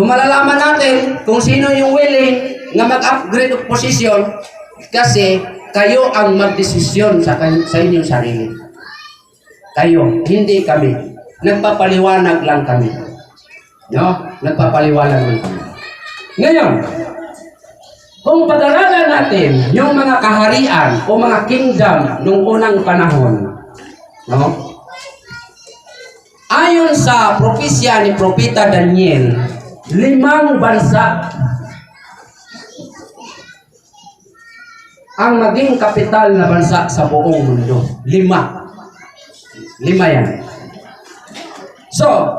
Kung malalaman natin kung sino yung willing na mag-upgrade of position, kasi kayo ang magdesisyon sa inyong sarili. Kayo, hindi kami. Nagpapaliwanag lang kami. No? Nagpapaliwanag lang kami. Ngayon, kung pag-aralan natin yung mga kaharian o mga kingdom nung unang panahon, no? Ayon sa propesya ni Propeta Daniel, 5 bansa ang maging kapital na bansa sa buong mundo. 5 yan. So,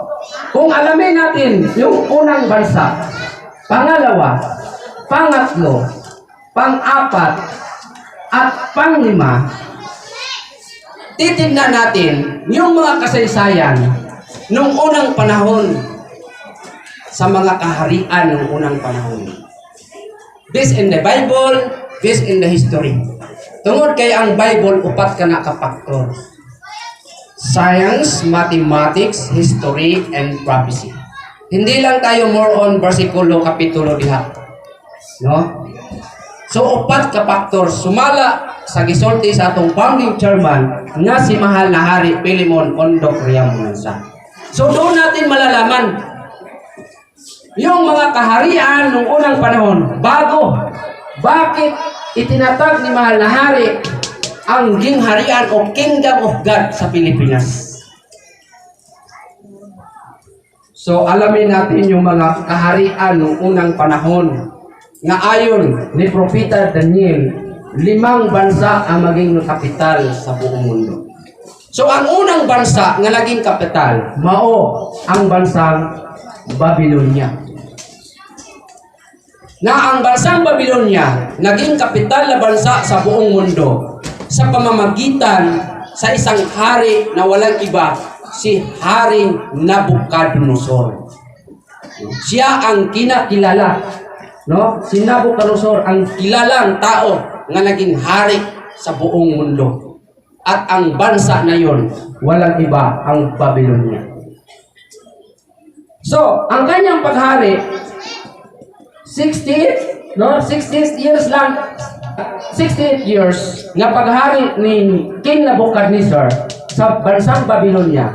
kung alamin natin yung unang bansa, pangalawa, pangatlo, pang-apat, at pang-lima, titignan natin yung mga kasaysayan nung unang panahon sa mga kaharian ng unang panahon. Based in the Bible, based in the history. Tungod kay ang Bible, 4 ka na kapaktor. Science, mathematics, history, and prophecy. Hindi lang tayo more on versikulo, kapitulo diha. No? So, 4 ka faktor. Sumala sa gisulti sa atong founding chairman nga si Mahal na Hari Pilimon Ondok Riamunansa. So, doon natin malalaman yung mga kaharian ng unang panahon, bago. Bakit itinatag ni Mahal na Hari ang gingharian o Kingdom of God sa Pilipinas? So, alamin natin yung mga kaharian ng unang panahon na ayon ni Propeta Daniel, 5 bansa ang maging kapital sa buong mundo. So, ang unang bansa nga naging kapital, mao ang bansang Babylonia. Na ang bansang Babylonia naging kapital na bansa sa buong mundo sa pamamagitan sa isang hari na walang iba, si Haring Nabucodonosor. Siya ang kinakilala, no? Si Nabucodonosor ang kilalang tao nga naging hari sa buong mundo. At ang bansa na yon, walang iba, ang Babylonia. So, ang kanyang paghari 68 years lang, 68 years nga paghari ni King Nabucodonosor sa bansang Babylonia.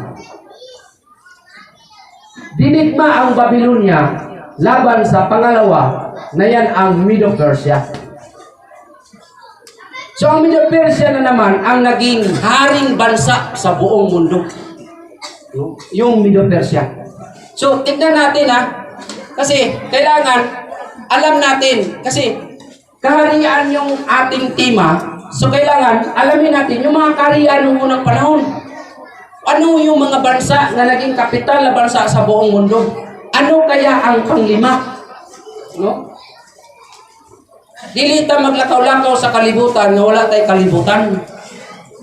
Dinigma ang Babylonia laban sa pangalawa na yan ang Medo-Persia. So ang Medo-Persia na naman ang naging haring bansa sa buong mundo. Yung Medo-Persia. So tignan natin kasi kailangan alam natin, kasi kaharian yung ating tema, so kailangan alamin natin yung mga kaharian ng unang panahon. Ano yung mga bansa na naging kapital na bansa sa buong mundo? Ano kaya ang pang-5? No? Dili ta maglakaw-lakaw sa kalibutan na wala tay kalibutan.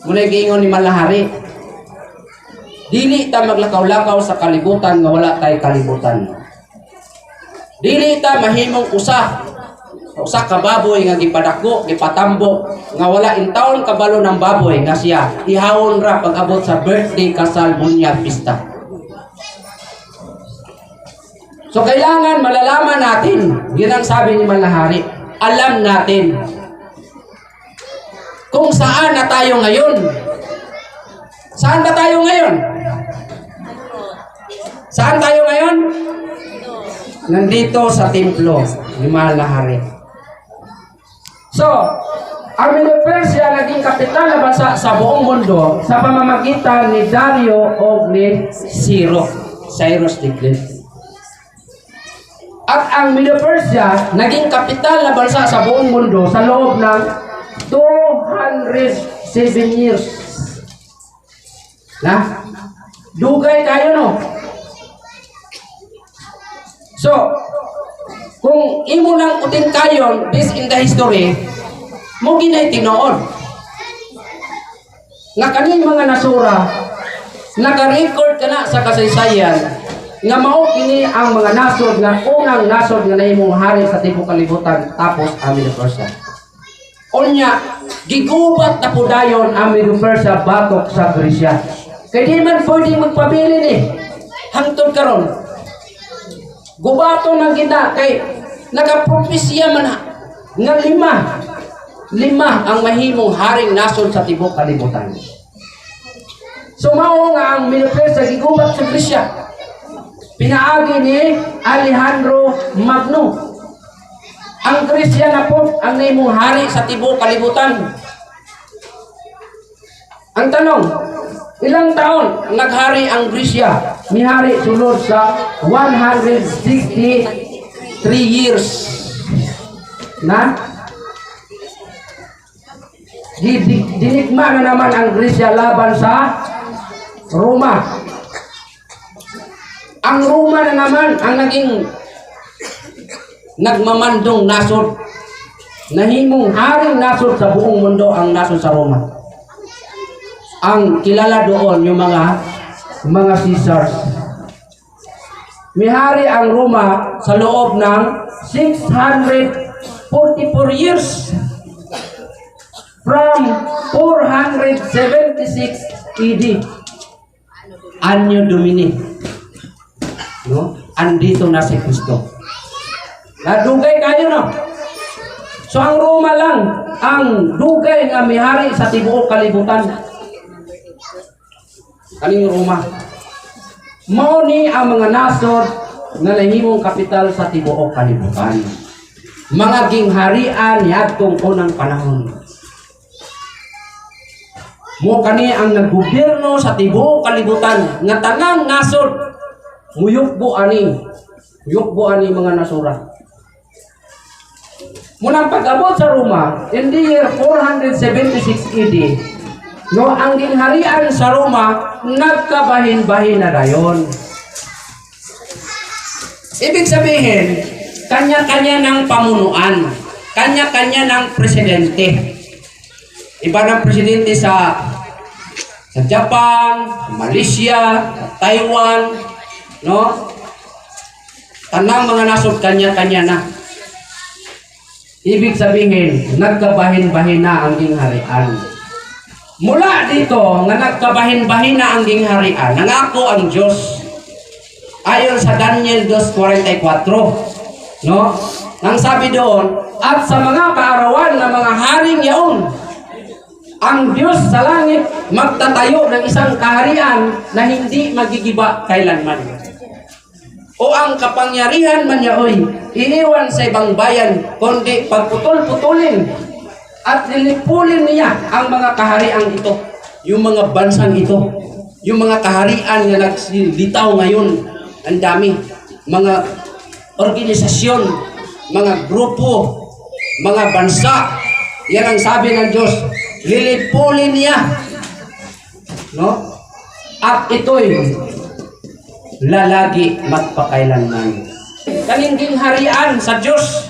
Muna giingon ni Mahal na Hari. Dili ta maglakaw-lakaw sa kalibutan nga wala tay kalibutan. Dili ta mahimong usa ka baboy nga gipadako, gipatambo nga wala intawon kabalo ng baboy nga siya ihawon ra pag-abot sa birthday, kasal, bunyag, pista. So kailangan malalaman natin, yun ang sabi ni Mahal na Hari, alam natin kung saan na tayo ngayon. Saan ba tayo ngayon? Saan tayo ngayon? Nandito sa templo ni Mahal na Hari. So, ang Medo-Persia naging kapital na bansa sa buong mundo sa pamamagitan ni Dario o ni Cyrus the Great. At ang Medo-Persia naging kapital na bansa sa buong mundo sa loob ng 207 years. Dugay kayo, no? So, kung imo lang utin kayon based in the history, mo ginay tinuod. Nga kaning mga nasura, naka-record ka na sa kasaysayan, nga mao kini ang mga nasod nga unang nasod nga nahimong hari sa tibok kalibutan tapos ang Medo-Persia. Unya, gigubat na po dayon ang Medo-Persia batok sa Gresya. Kaya di man pwede magpabilin hangtod karon. Gubato na gina kay nagapropesya man nga lima ang mahimong haring nasod sa tibok kalibutan. So mao nga ang military sa gigubat sa Gresya. Pinaagi ni Alejandro Magno. Ang Gresya na po ang nahimong hari sa tibok kalibutan. Ang tanong, ilang taon naghari ang Gresya? Mihari sulod sa 163 years. Na? Dinikma na naman ang Gresya laban sa Roma. Ang Roma na naman ang naging nagmamandong nasod. Nahimong haring nasod sa buong mundo ang nasod sa Roma. Ang kilala doon yung mga Caesars. May hari ang Roma sa loob ng 644 years. From 476 AD. Anno Domini. No? Andito na si Kristo. Nadugay kayo, no? So ang Roma lang ang dugay nga may hari sa tibuok kalibutan. Kaning Roma. Mao ni ang mga nasod nga nahimong kapital sa tibuok kalibutan. Mga gingharian niadtong unang panahon. Mo kani ang naggobyerno sa tibuok kalibutan nga tanang nasod muyukbo ani mga nasura. Munang pag-abot sa Roma in the year 476 AD, no, ang gingharian sa Roma nagkabahin-bahin na dayon. Ibig sabihin, kanya-kanya ng pamunuan, kanya-kanya ng presidente. Iba ng presidente sa Japan, Malaysia, Taiwan, no? Tanang mga nasod kanya-kanya na. Ibig sabihin, nagkabahin-bahin na ang gingharian. Mula dito, nga nagkabahin-bahin na ang gingharian, nangako ang Diyos. Ayon sa Daniel 2:44, no? Nang sabi doon, at sa mga kaarawan ng mga haring yaon, ang Diyos sa langit magtatayo ng isang kaharian na hindi magigiba kailanman. O ang kapangyarihan man yaoy, iniwan sa ibang bayan, kundi pagputol-putulin at lilipulin niya ang mga kaharian ito, yung mga bansang ito, yung mga kaharian na naglitaw ngayon, ang dami, mga organisasyon, mga grupo, mga bansa, yan ang sabi ng Diyos, lilipulin niya, no? At ito'y lalagi magpakailanman. Kaning gingharian sa Diyos,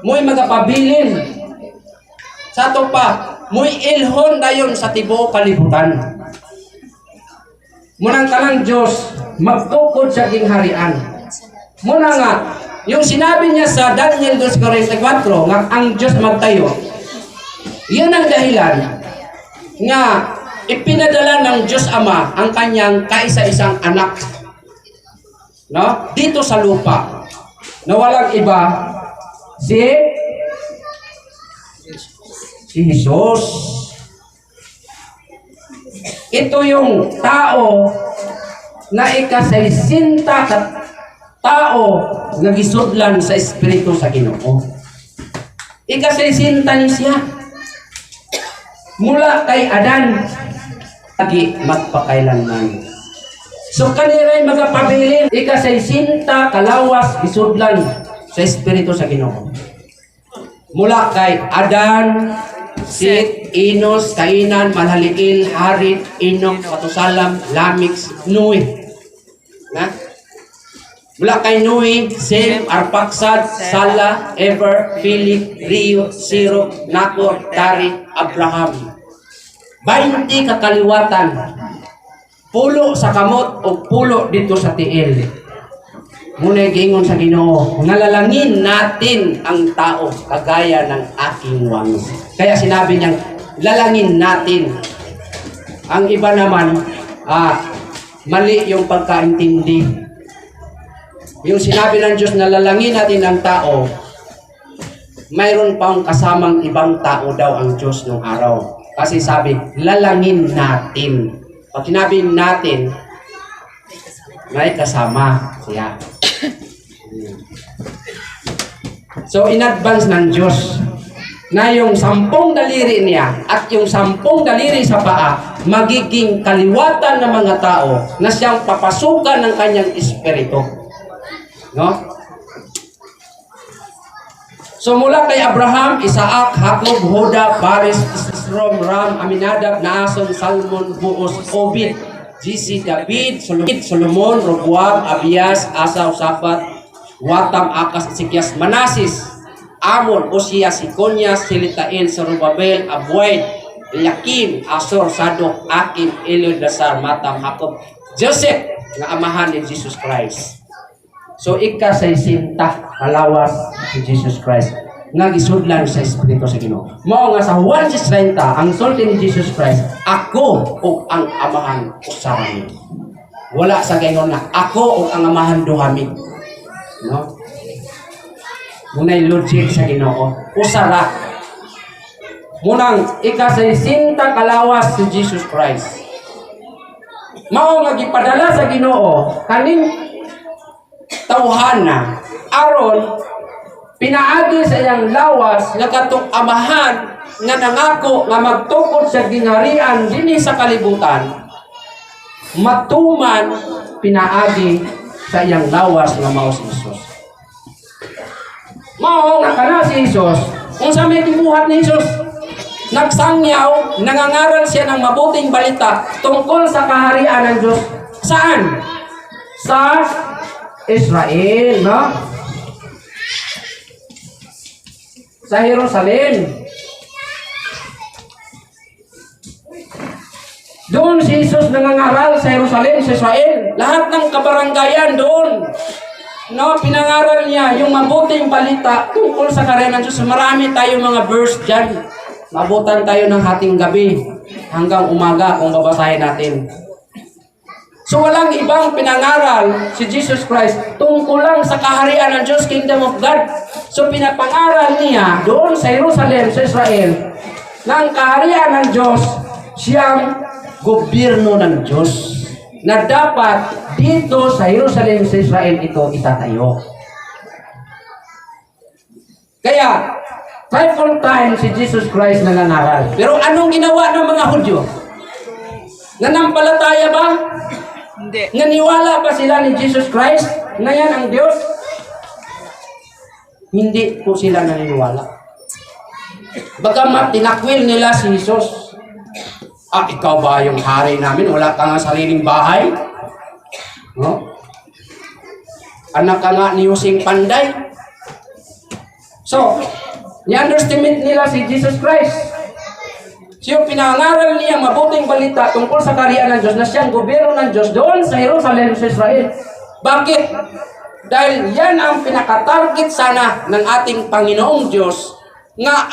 mo'y magapabilin. Sa ito pa, mo'y ilhon dayon sa tibuok kalibutan. Munang tanang Diyos, magtukod sa gingharian. Muna nga, yung sinabi niya sa Daniel 2:44, nga ang Diyos magtayo, yan ang dahilan nga ipinadala ng Diyos Ama ang kanyang kaisa-isang anak, no? Dito sa lupa na walang iba si Jesus. Ito yung tao na ikasaysinta tao na gisudlan sa Espiritu sa Ginoo. Ikasaysinta ni siya mula kay Adan lagi magpakailanman. So kanila'y magapabilin, ikasaysinta kalawas isudlan sa Espiritu sa Ginoo. Mula kay Adan, Sit, Enos, Kainan, Malhaliil, Harit, Enok, Matusalam, Lamix, Noe. Na? Mula kay Noe, Sem, Arpaksad, Sala, Eber, Philip, Rio, Siro, Nakor, Tari, Abraham. 20 kakaliwatan. Pulo sa kamot o pulo dito sa tiil. Muna gingon sa Ginoo, nalalangin natin ang tao kagaya ng aking wangis. Kaya sinabi niyang, lalangin natin. Ang iba naman, mali yung pagkaintindi. yung sinabi ng Diyos na lalangin natin ang tao, mayroon pang kasamang ibang tao daw ang Diyos nung araw. Kasi sabi, lalangin natin. Pag sinabi natin, may kasama siya. So, in advance ng Diyos na yung 10 daliri niya at yung 10 daliri sa paa magiging kaliwatan ng mga tao na siyang papasukan ng kanyang espiritu. No? So mula kay Abraham, Isaac, Jacob, Huda, Paris, Isrom, Ram, Aminadab, Naason, Salmon, Buos, Obed, Jesse, David, Solomon, Roboam, Abias, Asa, Usafat, Watam, Akas, Sikyas, Manasis, Amon, Osias, Sikonyas, Silitain, Serubabel, Abuaid, Eliakim, Asor, Sadok, Akim, Eliud, Dasar, Matam, Jacob, Joseph, nga amahan ni Jesus Christ. So, ika-60 kalawas si Jesus Christ nga gisudlan sa Espiritu sa Ginoo. Mao nga sa 1:30 ang sulti ni Jesus Christ, ako ug ang amahan usaran. Wala sa gayon na ako ug ang amahan duhami. No? Munay logic sa Ginoo. Usara. Munang ika-60 kalawas si Jesus Christ. Mao nga gipadala sa Ginoo kaning tawhana aron pinaagi sa iyang lawas nga katong amahan nga nangako nga magtukod sa gingharian dinhi sa kalibutan, matuman pinaagi sa iyang lawas nga mao si Jesus. Mao nga kana si Jesus, unsa may gibuhat ni Jesus? Nagsangyaw, nangangaral siya ng mabuting balita tungkol sa kaharian ng Diyos. Saan? Sa Israel, no? Sa Jerusalem. Doon si Jesus nangangaral sa Jerusalem, sa Israel. Lahat ng kabaranggayan doon. No, pinangaral niya yung mabuting balita tungkol sa kaharian ng Diyos. Marami tayong mga verse dyan. Mabutan tayo ng hating gabi hanggang umaga kung babasahin natin. So walang ibang pinangaral si Jesus Christ tungkol lang sa kaharian ng Diyos, Kingdom of God. So pinapangaral niya doon sa Jerusalem, sa Israel, ng kaharian ng Diyos, siyang gobyerno ng Diyos na dapat dito sa Jerusalem, sa Israel ito itatayo. Kaya, 5 times si Jesus Christ nangangaral. Pero anong ginawa ng mga Hudyo? Nanampalataya ba? Hindi. Naniwala ba sila ni Jesus Christ na yan ang Diyos? Hindi po sila naniniwala. Bagamat tinakwil nila si Jesus. Ikaw ba yung hari namin? Wala ka nga sariling bahay? No? Anak ka nga ni Using Panday? So, ni-underestimate nila si Jesus Christ. Siya pinangaral niya mabuting balita tungkol sa kaharian ng Diyos na siyang gobyerno ng Diyos doon sa Jerusalem, sa Israel. Bakit? Dahil yan ang pinakatarget sana ng ating Panginoong Diyos nga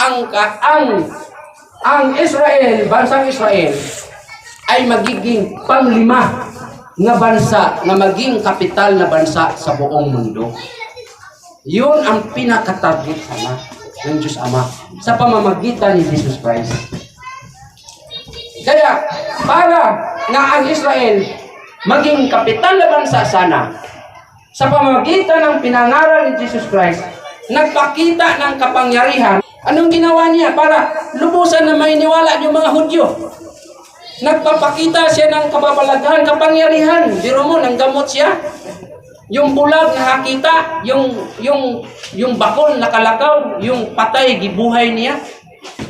ang Israel, bansang Israel, ay magiging panglima na bansa na maging kapital na bansa sa buong mundo. Yun ang pinakatarget sana ng Diyos Ama sa pamamagitan ni Jesus Christ. Kaya, para na ang Israel maging kapital na bansa sana, sa pamamagitan ng pinangaral ni Jesus Christ, nagpakita ng kapangyarihan. Anong ginawa niya para lubusan na mainiwala yung mga Hudyo? Nagpapakita siya ng kababalaghan, kapangyarihan. Biro mo, nanggamot siya. Yung bulag na hakita, yung bakol na kalakaw, yung patay, gibuhay niya.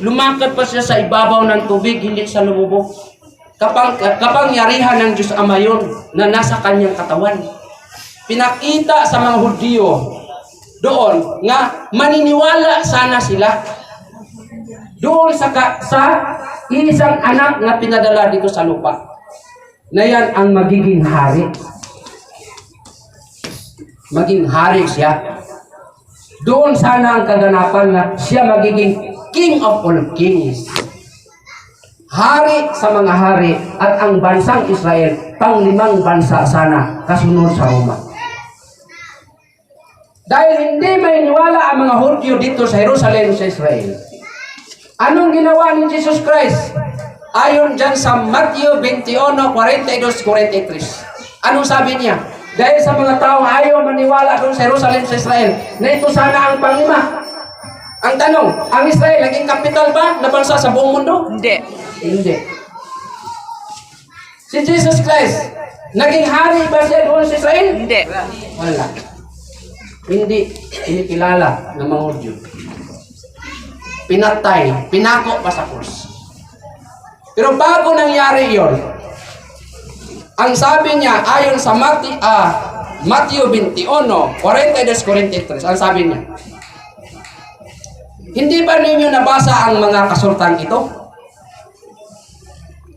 Lumakad pa siya sa ibabaw ng tubig, hindi sa lumubog. Kapangyarihan ng Diyos Ama yun na nasa kanyang katawan. Pinakita sa mga Hudyo doon nga maniniwala sana sila doon sa isang anak na pinadala dito sa lupa na yan ang magiging hari. Maging hari siya. Doon sana ang kaganapan na siya magiging King of all kings. Hari sa mga hari at ang bansang Israel, panglimang bansa sana kasunod sa Roma. Dahil hindi may niwala ang mga Hudyo dito sa Jerusalem sa Israel. Anong ginawa ni Jesus Christ? Ayon dyan sa Matthew 21:42-43. Anong sabi niya? Dahil sa mga taong ayaw maniwala doon sa Jerusalem sa Israel, na ito sana ang panglima. Ang tanong, ang Israel naging kapital ba na bansa sa buong mundo? Hindi. Hindi. Si Jesus Christ, naging hari ba siya doon sa Israel? Hindi. Wala. Hindi kinikilala ng mga Hudyo. Pinatay, pinako pa sa krus. Pero bago nangyari yon, ang sabi niya, ayon sa Matthew 21:42-43, ang sabi niya, hindi ba ninyo nabasa ang mga kasultan ito?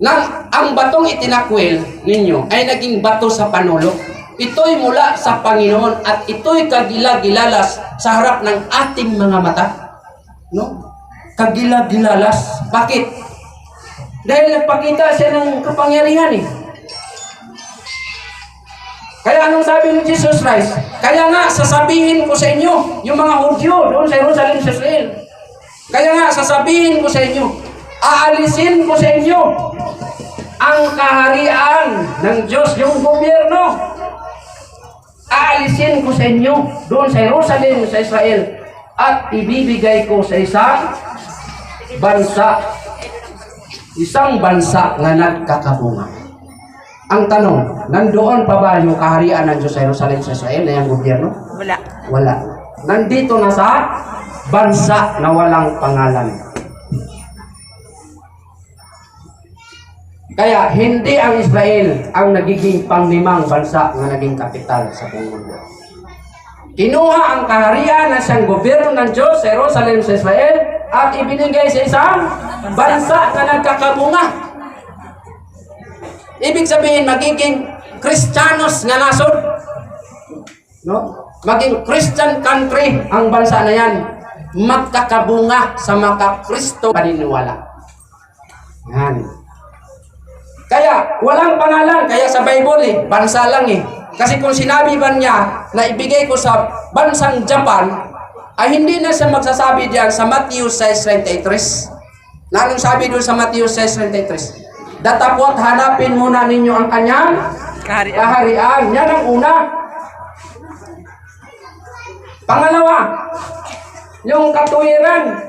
Nang ang batong itinakwil ninyo ay naging bato sa panulok. Ito'y mula sa Panginoon at ito'y kagilagilalas sa harap ng ating mga mata. No? Kagilagilalas. Bakit? Dahil nagpakita siya ng kapangyarihan eh. Kaya anong sabi ni Jesus Christ? Kaya nga sasabihin ko sa inyo, yung mga Hudyo doon sa Jerusalem sa Israel. Kaya nga sasabihin ko sa inyo, aalisin ko sa inyo ang kaharian ng Diyos, yung gobyerno. Aalisin ko sa inyo doon sa Jerusalem sa Israel at ibibigay ko sa isang bansa na nagkakabunga. Ang tanong, nandoon pa ba yung kaharian ng Diyos sa Jerusalem sa Israel na yung gobyerno? Wala. Wala. Nandito na sa bansa na walang pangalan. Kaya hindi ang Israel ang nagiging panglimang bansa na naging kapital sa buong mundo. Kinuha ang kaharian ng siyang gobyerno ng Diyos sa Jerusalem sa Israel at ibinigay sa isang bansa na nagkakabunga. Ibig sabihin, magiging Kristiyanos nga nasod. No? Maging Christian country ang bansa na yan. Magkakabunga sa mga Kristo paniniwala. Yan. Kaya, walang pangalan. Kaya sa Bible bansa lang eh. Kasi kung sinabi ba niya na ibigay ko sa bansang Japan, ay hindi na siya magsasabi diyan sa Matthew 6:33. Na anong sabi doon sa Matthew 6:33? Datapot hanapin muna ninyo ang kanyang kaharian. Yan ang una. Pangalawa, yung katuwiran.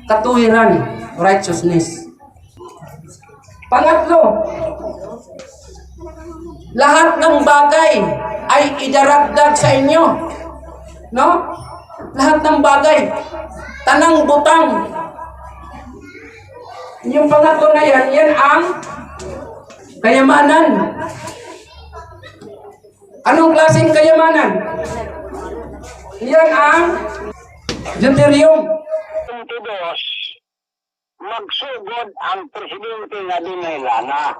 Katuwiran, righteousness. Pangatlo, lahat ng bagay ay idaragdag sa inyo. No? Lahat ng bagay. Tanang butang. Yung pangatlo na yan, yan ang kayamanan. Anong klaseng kayamanan? Yan ang deuterium. Dos, magsugod ang presidente nga dinilana.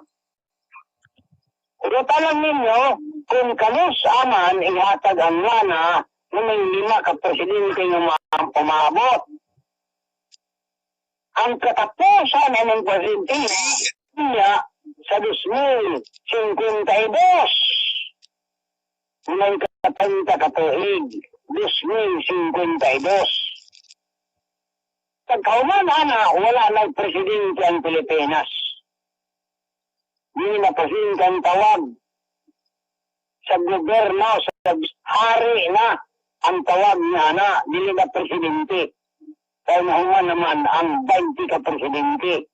Ito lang ninyo, kung kanos aman ihatag ang lana na may 5 ka presidente nga pumabot. Ang katapusan ng presidente niya sa 2052. May katanta katuig, 2052. Pagkauman, wala nang presidente ang Pilipinas. Hindi na presidente ang tawag. Sa gobyerno, sa hari na ang tawag niya na, hindi na presidente. Kaya nahuman naman ang 20 ka presidente.